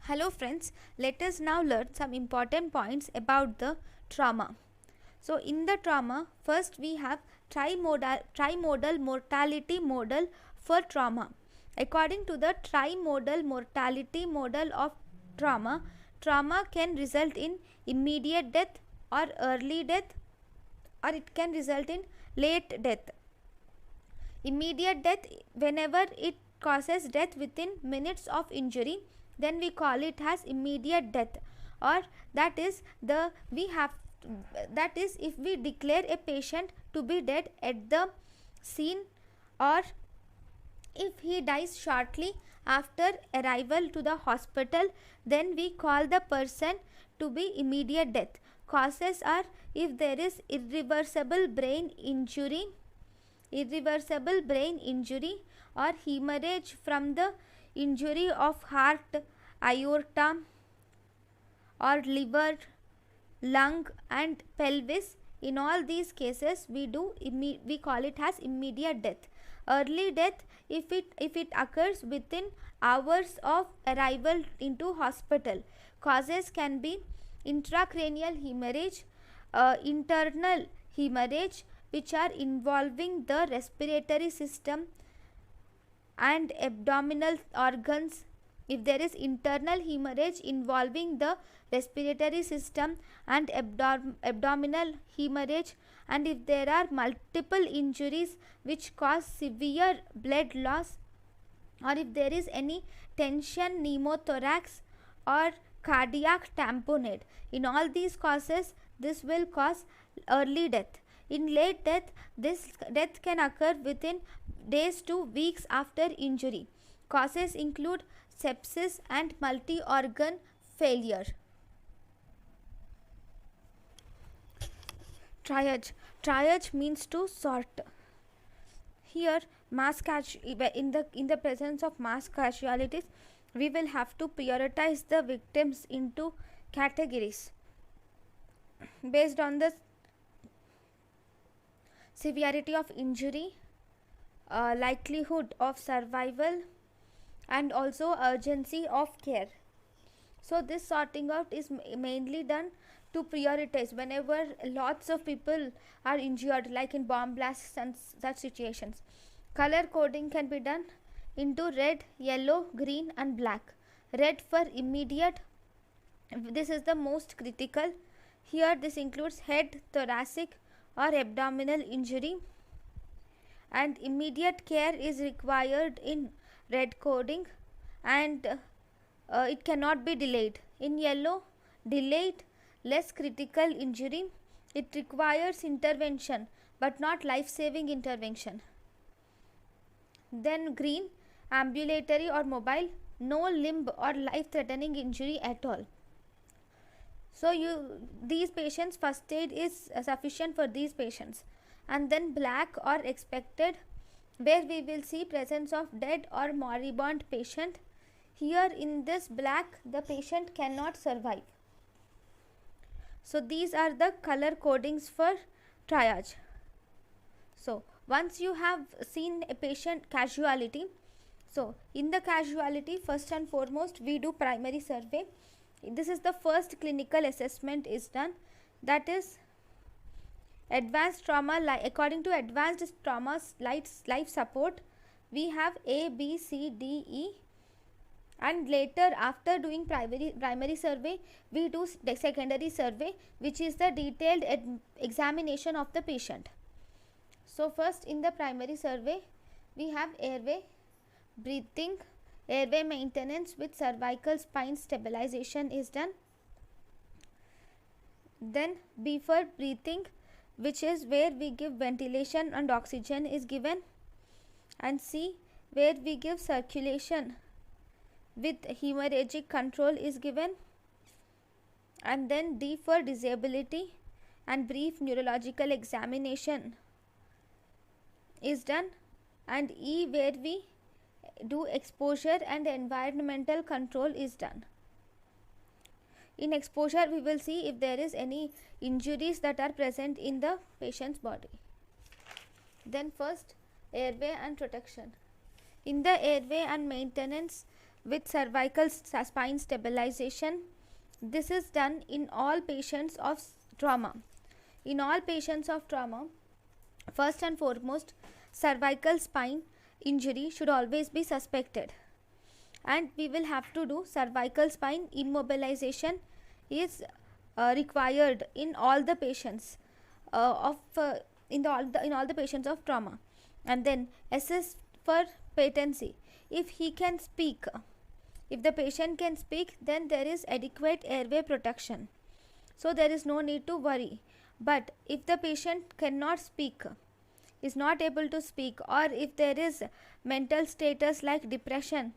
Hello friends, let us now learn some important points about the trauma. So in the trauma, first we have trimodal mortality model for trauma. According to the trimodal mortality model of trauma can result in immediate death or early death, or it can result in late death. Immediate death, whenever it causes death within minutes of injury, then we call it as immediate death, or that is if we declare a patient to be dead at the scene, or if he dies shortly after arrival to the hospital, then we call the person to be immediate death. Causes are if there is irreversible brain injury or hemorrhage from the injury of heart, aorta, or liver, lung and pelvis. In all these cases we call it as immediate death. Early death, if it occurs within hours of arrival into hospital. Causes can be intracranial hemorrhage, internal hemorrhage, which are involving the respiratory system and abdominal organs. If there is internal hemorrhage involving the respiratory system and abdominal hemorrhage, and if there are multiple injuries which cause severe blood loss, or if there is any tension pneumothorax or cardiac tamponade, in all these causes this will cause early death. In late death, this death can occur within days to weeks after injury. Causes include sepsis and multi-organ failure. Triage means to sort. Here in the presence of mass casualties, we will have to prioritize the victims into categories based on the severity of injury, likelihood of survival, and also urgency of care. So this sorting out is mainly done to prioritize whenever lots of people are injured, like in bomb blasts and such situations. Color coding can be done into red, yellow, green and black. Red for immediate, this is the most critical. Here this includes head, thoracic or abdominal injury, and immediate care is required in red coding, and it cannot be delayed. In yellow, delayed, less critical injury, it requires intervention but not life-saving intervention. Then green, ambulatory or mobile, no limb or life-threatening injury at all. So these patients, first aid is sufficient for these patients. And then black or expected, where we will see presence of dead or moribund patient. Here in this black, the patient cannot survive. So these are the color codings for triage. So once you have seen a patient casualty, so in the casualty, first and foremost we do primary survey. This is the first clinical assessment is done, that is advanced trauma. According to advanced trauma life support, we have A, B, C, D, E, and later after doing primary survey we do the secondary survey, which is the detailed examination of the patient. So first in the primary survey we have airway, breathing, airway maintenance with cervical spine stabilization is done. Then B for breathing, which is where we give ventilation and oxygen is given, and C where we give circulation with hemorrhagic control is given, and then D for disability and brief neurological examination is done, and E where we do exposure and environmental control is done. In exposure we will see if there is any injuries that are present in the patient's body. Then first airway and protection. In the airway and maintenance, with cervical spine stabilization. This is done in all patients of trauma. In all patients of trauma, first and foremost, cervical spine injury should always be suspected, and we will have to do cervical spine immobilization is required in all the patients of in all the patients of trauma. And then assess for patency. If he can speak, if the patient can speak, then there is adequate airway protection, so there is no need to worry. But if the patient cannot speak, is not able to speak, or if there is mental status like depression,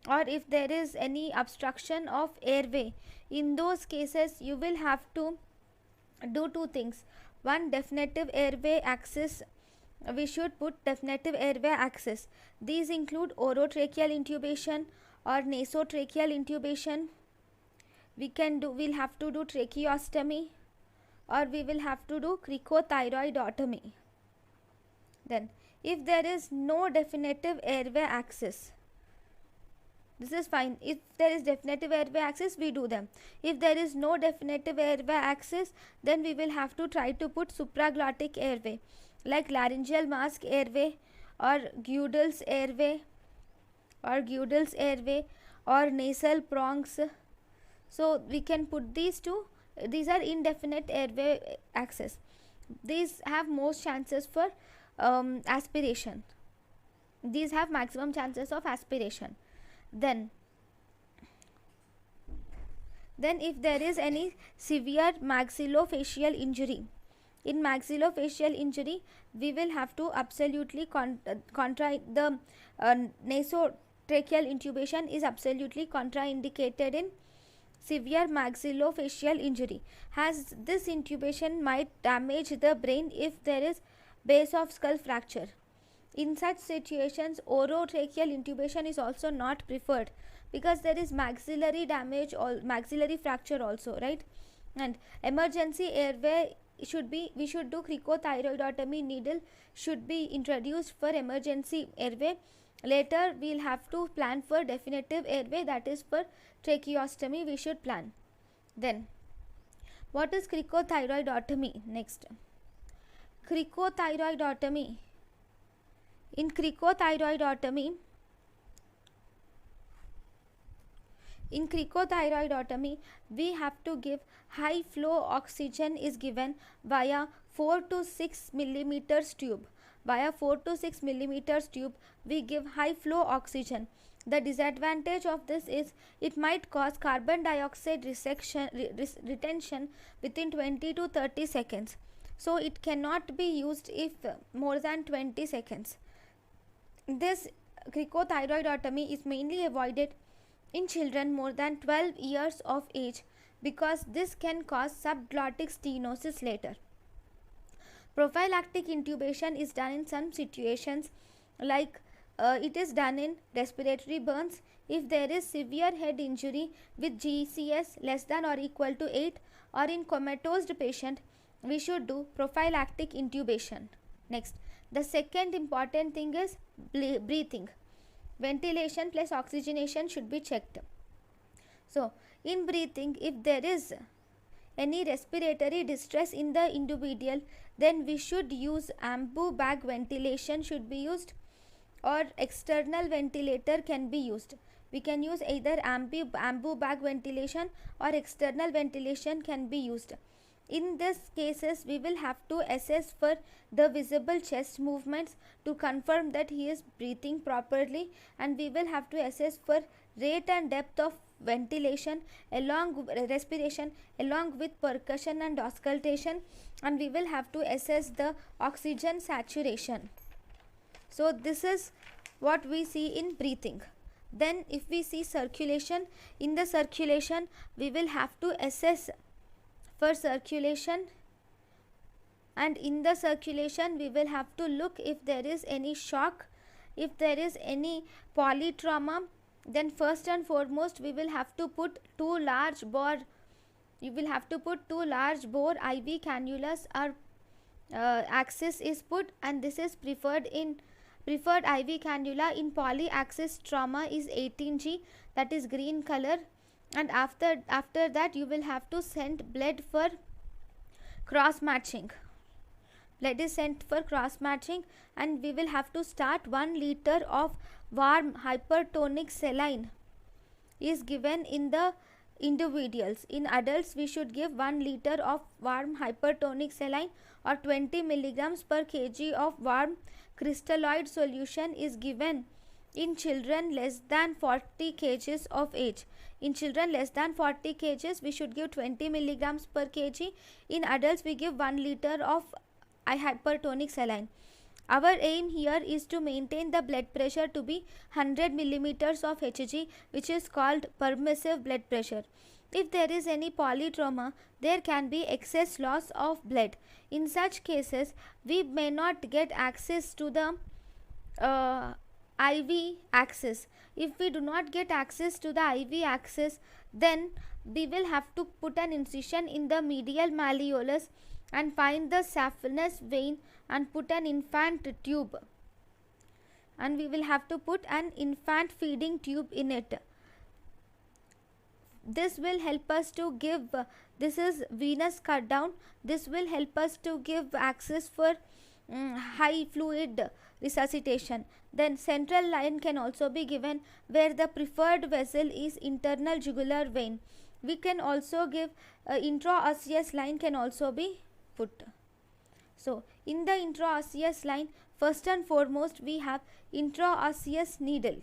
or if there is any obstruction of airway, in those cases you will have to do two things. One, definitive airway access. We should put definitive airway access. These include orotracheal intubation or nasotracheal intubation. We'll have to do tracheostomy, or we will have to do cricothyroidotomy. Then if there is no definitive airway access, this is fine. If there is definitive airway access, we do them. If there is no definitive airway access, then we will have to try to put supraglottic airway like laryngeal mask airway or Gudel's airway or nasal prongs. So we can put these two. These are indefinite airway access. These have most chances for aspiration. These have maximum chances of aspiration. Then if there is any severe maxillofacial injury, in maxillofacial injury we will have to absolutely the nasotracheal intubation is absolutely contraindicated in severe maxillofacial injury, as this intubation might damage the brain if there is base of skull fracture. In such situations, orotracheal intubation is also not preferred because there is maxillary damage or maxillary fracture also, right? And emergency airway we should do cricothyroidotomy. Needle should be introduced for emergency airway. Later we will have to plan for definitive airway, that is for tracheostomy we should plan. Then what is cricothyroidotomy? Next, cricothyroidotomy. In cricothyroidotomy, we have to give high flow oxygen is given via 4 to 6 millimeters tube. Via 4 to 6 millimeters tube we give high flow oxygen. The disadvantage of this is it might cause carbon dioxide retention within 20 to 30 seconds. So it cannot be used if more than 20 seconds. This cricothyroidotomy is mainly avoided in children more than 12 years of age because this can cause subglottic stenosis later. Prophylactic intubation is done in some situations, like it is done in respiratory burns. If there is severe head injury with GCS less than or equal to 8, or in comatose patient, we should do prophylactic intubation. Next, the second important thing is breathing. Ventilation plus oxygenation should be checked. So in breathing, if there is any respiratory distress in the individual, then we should use ambu bag ventilation should be used, or external ventilator can be used. We can use either ambu bag ventilation or external ventilation can be used. In these cases, we will have to assess for the visible chest movements to confirm that he is breathing properly, and we will have to assess for rate and depth of ventilation respiration along with percussion and auscultation, and we will have to assess the oxygen saturation. So this is what we see in breathing. Then if we see circulation, in the circulation we will have to assess for circulation, and in the circulation we will have to look if there is any shock, if there is any polytrauma. Then first and foremost we will have to put two large bore IV cannulas or axis is put, and this is preferred in Preferred IV cannula in polyaxis trauma is 18G, that is green color. And after that you will have to send blood for cross matching. Blood is sent for cross matching, and we will have to start 1 liter of warm hypertonic saline is given in the individuals. In adults we should give 1 liter of warm hypertonic saline, or 20 milligrams per kg of warm crystalloid solution is given in children less than 40 kgs of age. In children less than 40 kgs we should give 20 milligrams per kg. In adults we give 1 liter of hypertonic saline. Our aim here is to maintain the blood pressure to be 100 millimeters of Hg, which is called permissive blood pressure. If there is any polytrauma, there can be excess loss of blood. In such cases, we may not get access to the IV axis. If we do not get access to the IV axis, then we will have to put an incision in the medial malleolus and find the saphenous vein and put an infant tube, and we will have to put an infant feeding tube in it. This will help us to give, this is venous cut down, this will help us to give access for high fluid resuscitation. Then central line can also be given, where the preferred vessel is internal jugular vein. We can also give intraosseous line can also be put. So in the intraosseous line, first and foremost we have intraosseous needle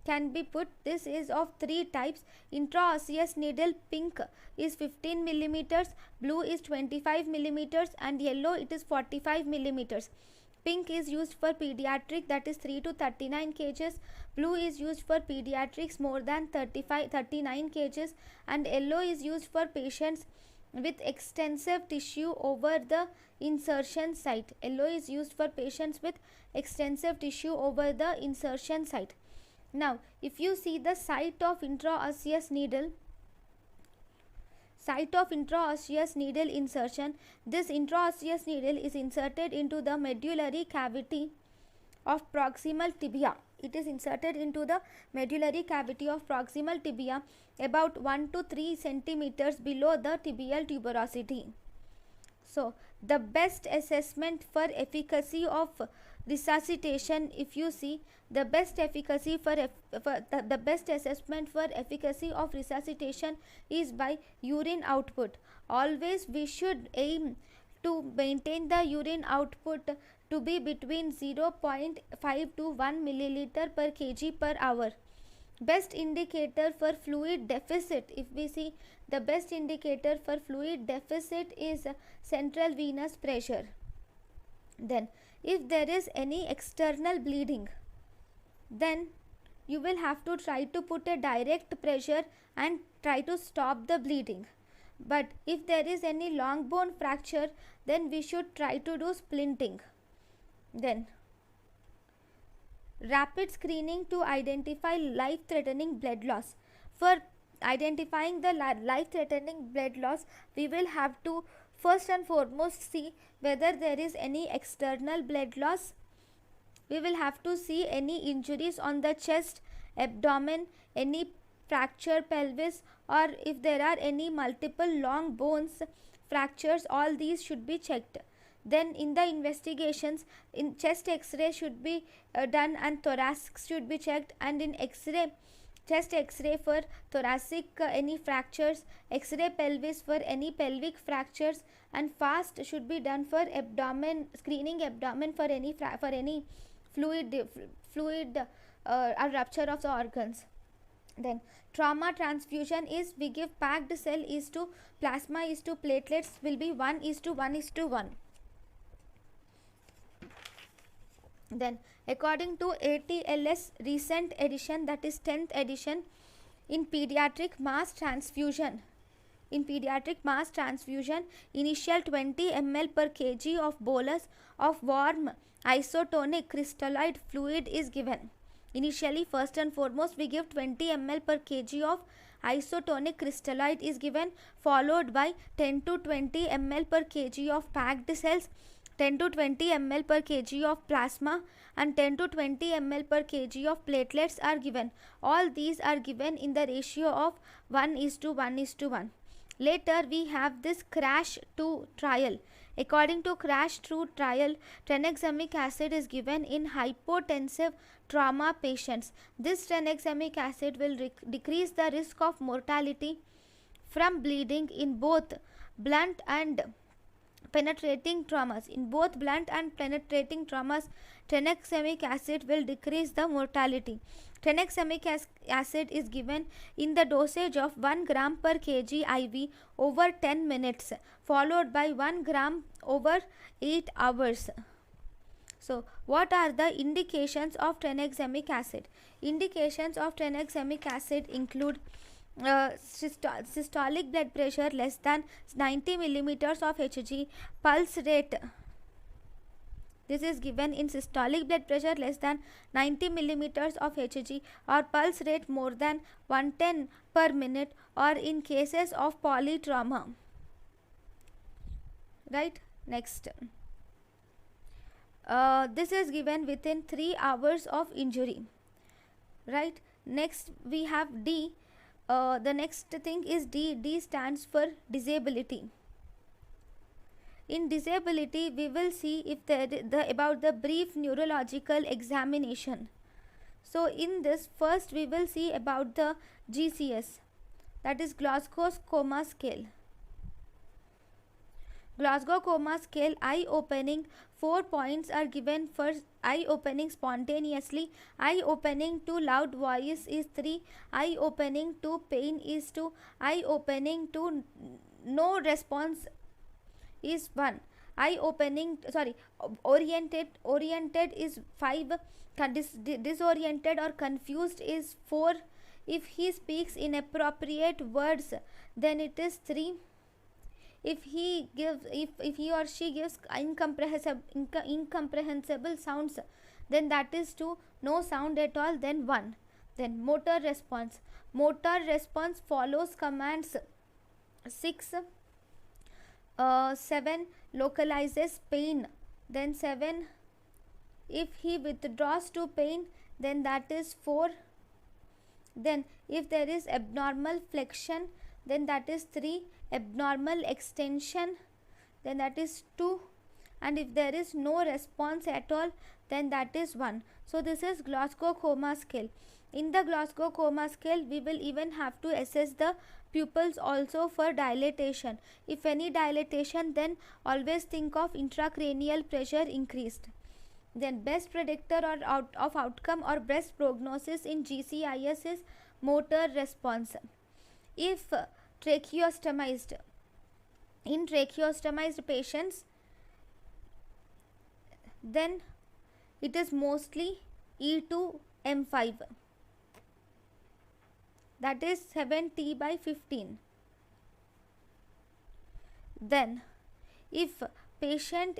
can be put. This is of 3 types. Intraosseous needle, pink is 15 millimeters, blue is 25 millimeters, and yellow it is 45 millimeters. Pink is used for pediatric, that is 3 to 39 kgs. Blue is used for pediatrics more than 39 kgs, and yellow is used for patients with extensive tissue over the insertion site. Yellow is used for patients with extensive tissue over the insertion site. Now, if you see the site of intraosseous needle insertion, this intraosseous needle is inserted into the medullary cavity of proximal tibia. It is inserted into the medullary cavity of proximal tibia about 1 to 3 centimeters below the tibial tuberosity. So the best assessment for efficacy of resuscitation, if you see, the best efficacy for the best assessment for efficacy of resuscitation is by urine output. Always we should aim to maintain the urine output to be between 0.5 to 1 milliliter per kg per hour. Best indicator for fluid deficit, if we see, the best indicator for fluid deficit is central venous pressure. Then if there is any external bleeding, then you will have to try to put a direct pressure and try to stop the bleeding. But if there is any long bone fracture, then we should try to do splinting. Then rapid screening to identify life-threatening blood loss. For identifying the life-threatening blood loss, we will have to first and foremost see whether there is any external blood loss. We will have to see any injuries on the chest, abdomen, any fracture pelvis, or if there are any multiple long bones fractures, all these should be checked. Then in the investigations, in chest x-ray should be done and thoracic should be checked, and in x-ray, chest x-ray for thoracic any fractures, x-ray pelvis for any pelvic fractures, and fast should be done for abdomen, screening abdomen for any fluid or rupture of the organs. Then trauma transfusion is, we give packed cell is to plasma is to platelets will be 1:1:1. Then according to ATLS recent edition, that is 10th edition, in pediatric mass transfusion, initial 20 ml per kg of bolus of warm isotonic crystalloid fluid is given. Initially, first and foremost, we give 20 ml per kg of isotonic crystalloid is given, followed by 10 to 20 ml per kg of packed cells, 10 to 20 ml per kg of plasma and 10 to 20 ml per kg of platelets are given. All these are given in the ratio of 1:1:1. Later we have this crash 2 trial. According to crash 2 trial, tranexamic acid is given in hypotensive trauma patients. This tranexamic acid will decrease the risk of mortality from bleeding in both blunt and penetrating traumas. In both blunt and penetrating traumas, tranexamic acid will decrease the mortality. Tranexamic acid is given in the dosage of 1 gram per kg IV over 10 minutes, followed by 1 gram over 8 hours. So, what are the indications of tranexamic acid? Indications of tranexamic acid include systolic blood pressure less than 90 millimeters of Hg, pulse rate. This is given in systolic blood pressure less than 90 millimeters of Hg or pulse rate more than 110 per minute, or in cases of polytrauma. Right? Next. This is given within 3 hours of injury. Right? Next we have D. The next thing is D. D stands for disability. In disability, we will see if about the brief neurological examination. So in this, first we will see about the GCS, that is Glasgow Coma Scale. Glasgow Coma Scale eye opening, 4 points are given for eye opening spontaneously. Eye opening to loud voice is 3, eye opening to pain is 2, eye opening to no response is 1, eye opening oriented is 5, disoriented or confused is 4. If he speaks inappropriate words, then it is 3. If he or she gives incomprehensible sounds, then that is 2. No sound at all, then 1. Then motor response. Motor response follows commands. 6. 7. Localizes pain. Then 7. If he withdraws to pain, then that is 4. Then if there is abnormal flexion, then that is 3. Abnormal extension, then that is 2. And if there is no response at all, then that is 1. So this is Glasgow Coma Scale. In the Glasgow Coma Scale, we will even have to assess the pupils also for dilatation. If any dilatation, then always think of intracranial pressure increased. Then best predictor of outcome or best prognosis in GCIS is motor response. If tracheostomized, in tracheostomized patients, then it is mostly E2M5, that is 7T/15. Then if patient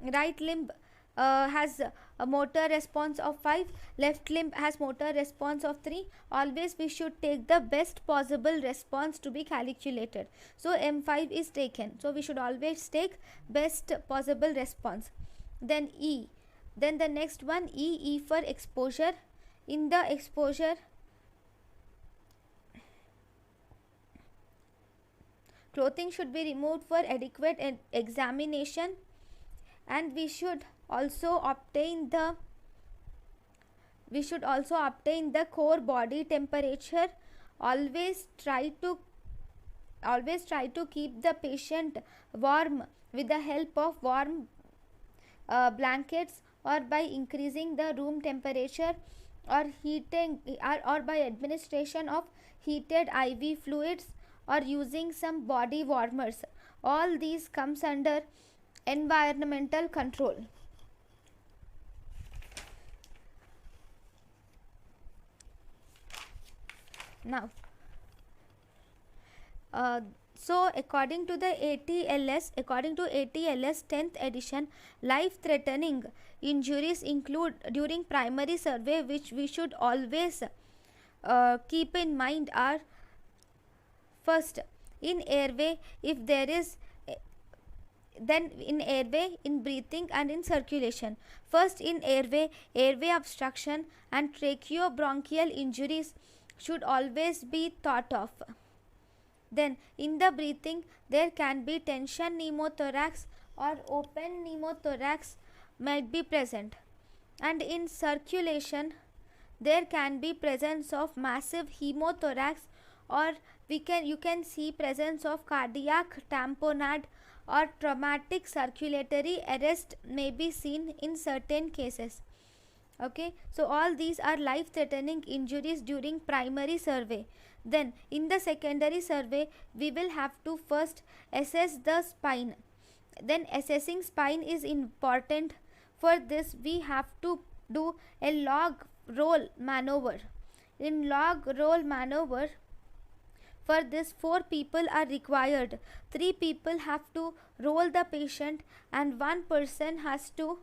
right limb has a motor response of 5, left limb has motor response of 3, always we should take the best possible response to be calculated. So M5 is taken, so we should always take best possible response. Then E, then the next one E for exposure. In the exposure, clothing should be removed for adequate examination, and we should also obtain the core body temperature. Always try to keep the patient warm with the help of warm blankets, or by increasing the room temperature, or heating, or by administration of heated IV fluids, or using some body warmers. All these comes under environmental control. Now, so according to ATLS 10th edition, life-threatening injuries include during primary survey, which we should always keep in mind, are: first, in airway, if there is then in airway, in breathing, and in circulation. First, in airway, airway obstruction and tracheobronchial injuries should always be thought of. Then in the breathing, there can be tension pneumothorax or open pneumothorax might be present. And in circulation, there can be presence of massive hemothorax, or you can see presence of cardiac tamponade, or traumatic circulatory arrest may be seen in certain cases. Okay, so all these are life threatening injuries during primary survey. Then in the secondary survey, we will have to first assess the spine. Then assessing spine is important. For this, we have to do a log roll maneuver. In log roll maneuver, for this 4 people are required. 3 people have to roll the patient and 1 person has to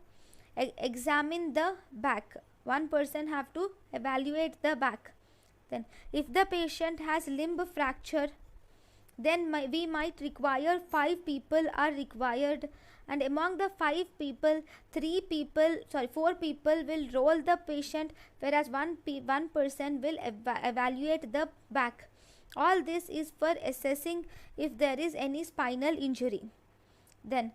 examine the back. 1 person have to evaluate the back. Then if the patient has limb fracture, then we might require 5 people are required, and among the 5 people, 4 people will roll the patient, whereas one person will evaluate the back. All this is for assessing if there is any spinal injury. Then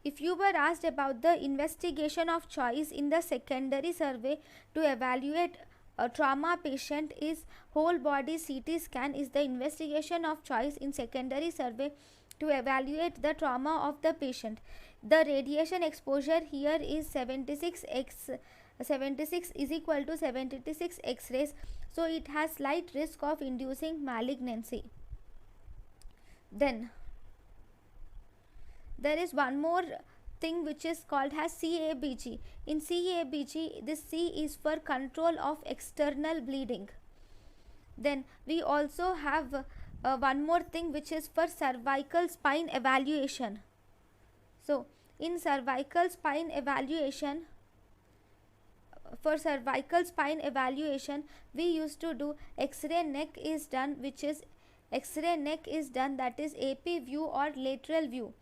if you were asked about the investigation of choice in the secondary survey to evaluate a trauma patient, is whole body CT scan is the investigation of choice in secondary survey to evaluate the trauma of the patient. The radiation exposure here is 76 is equal to 76 X-rays, so it has slight risk of inducing malignancy. Then there is one more thing which is called as CABG. In CABG, this C is for control of external bleeding. Then we also have one more thing which is for cervical spine evaluation. So in cervical spine evaluation, for cervical spine evaluation, we used to do X-ray neck is done, which is X-ray neck is done, that is AP view or lateral view.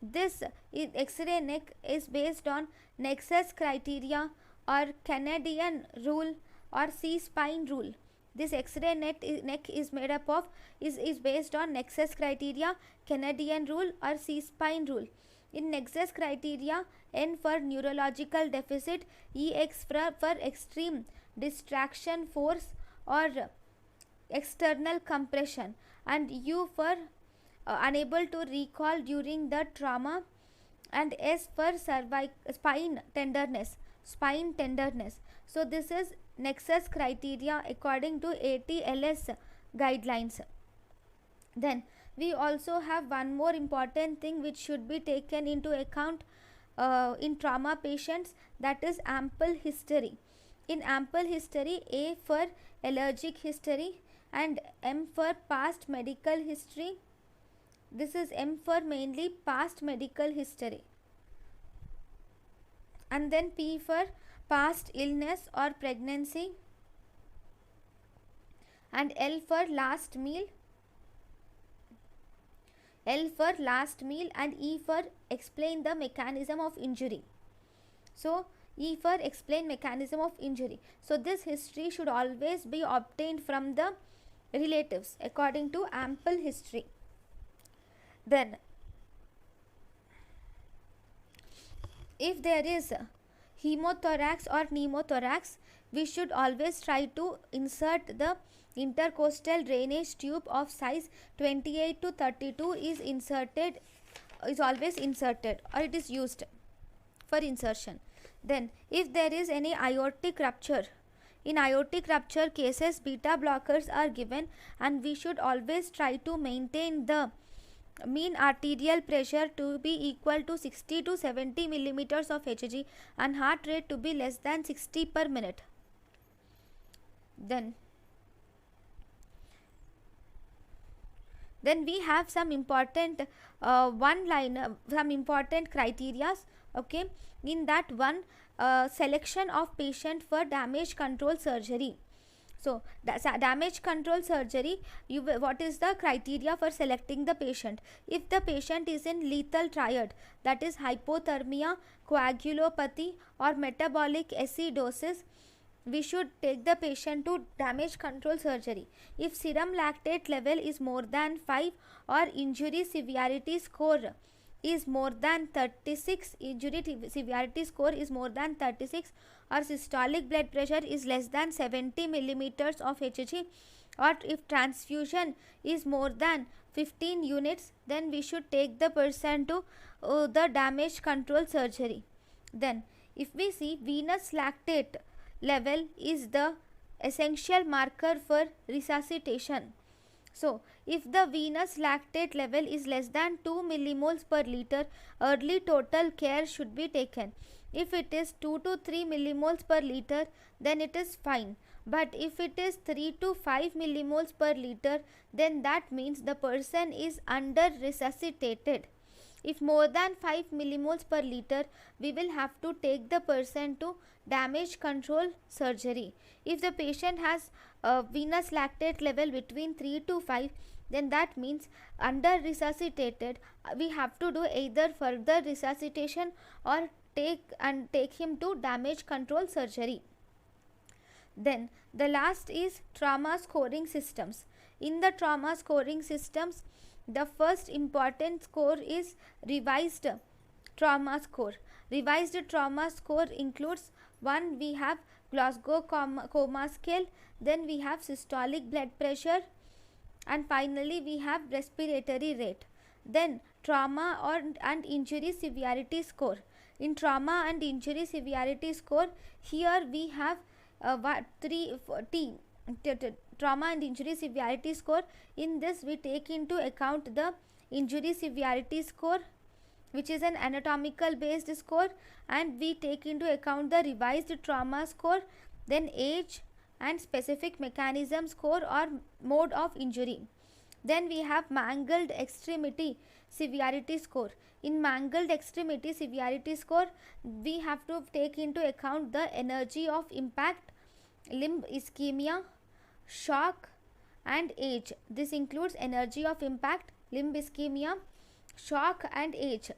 This X-ray neck is based on Nexus criteria or Canadian rule or C-spine rule. This X-ray neck is made up of is based on Nexus criteria, Canadian rule or C-spine rule. In Nexus criteria, N for neurological deficit, EX for extreme distraction force or external compression, and U for unable to recall during the trauma, and S for spine tenderness. So this is Nexus criteria according to ATLS guidelines. Then we also have one more important thing which should be taken into account in trauma patients, that is ample history. In ample history, A for allergic history and M for past medical history. This is M for mainly past medical history, and then P for past illness or pregnancy, and L for last meal, and E for explain the mechanism of injury. So E for explain mechanism of injury. So this history should always be obtained from the relatives according to ample history. Then if there is hemothorax or pneumothorax, we should always try to insert the intercostal drainage tube of size 28 to 32 is always inserted, or it is used for insertion. Then if there is any aortic rupture, in aortic rupture cases, beta blockers are given, and we should always try to maintain the mean arterial pressure to be equal to 60 to 70 millimeters of Hg and heart rate to be less than 60 per minute. Then we have some important some important criteria. Okay, in that one, selection of patient for damage control surgery. So damage control surgery, what is the criteria for selecting the patient? If the patient is in lethal triad, that is hypothermia, coagulopathy or metabolic acidosis, we should take the patient to damage control surgery. If serum lactate level is more than 5 or injury severity score is more than 36, injury severity score is more than 36, or systolic blood pressure is less than 70 millimeters of Hg, or if transfusion is more than 15 units, then we should take the person to the damage control surgery. Then if we see, venous lactate level is the essential marker for resuscitation. So if the venous lactate level is less than 2 millimoles per liter, early total care should be taken. If it is 2 to 3 millimoles per liter, then it is fine. But if it is 3 to 5 millimoles per liter, then that means the person is under resuscitated. If more than 5 millimoles per liter, we will have to take the person to damage control surgery. If the patient has a venous lactate level between 3 to 5, then that means under resuscitated, we have to do either further resuscitation or take him to damage control surgery. Then the last is trauma scoring systems. In the trauma scoring systems, the first important score is revised trauma score. Revised trauma score includes, one, we have Glasgow coma scale, then we have systolic blood pressure, and finally we have respiratory rate. Then trauma and injury severity score. In trauma and injury severity score, here we have trauma and injury severity score. In this we take into account the injury severity score, which is an anatomical based score, and we take into account the revised trauma score, then age and specific mechanism score or mode of injury. Then we have mangled extremity severity score. In mangled extremity severity score, we have to take into account the energy of impact, limb ischemia, shock and age. This includes energy of impact, limb ischemia, shock and age.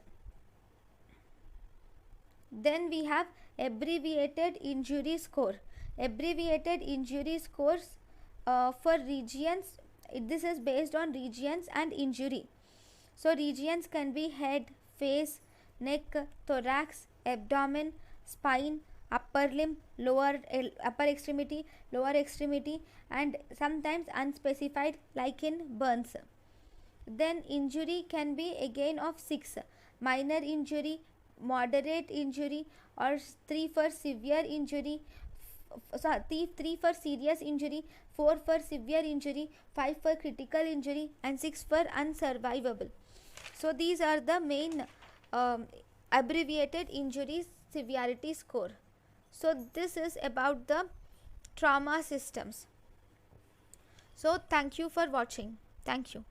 Then we have abbreviated injury score. Abbreviated injury scores for regions, this is based on regions and injury. So regions can be head, face, neck, thorax, abdomen, spine, upper limb, upper extremity, lower extremity, and sometimes unspecified like in burns. Then injury can be again of 6: minor injury, moderate injury, or 3 for severe injury, 3 for serious injury, 4 for severe injury, 5 for critical injury, and 6 for unsurvivable. So these are the main abbreviated injury severity score. So this is about the trauma systems. So thank you for watching. Thank you.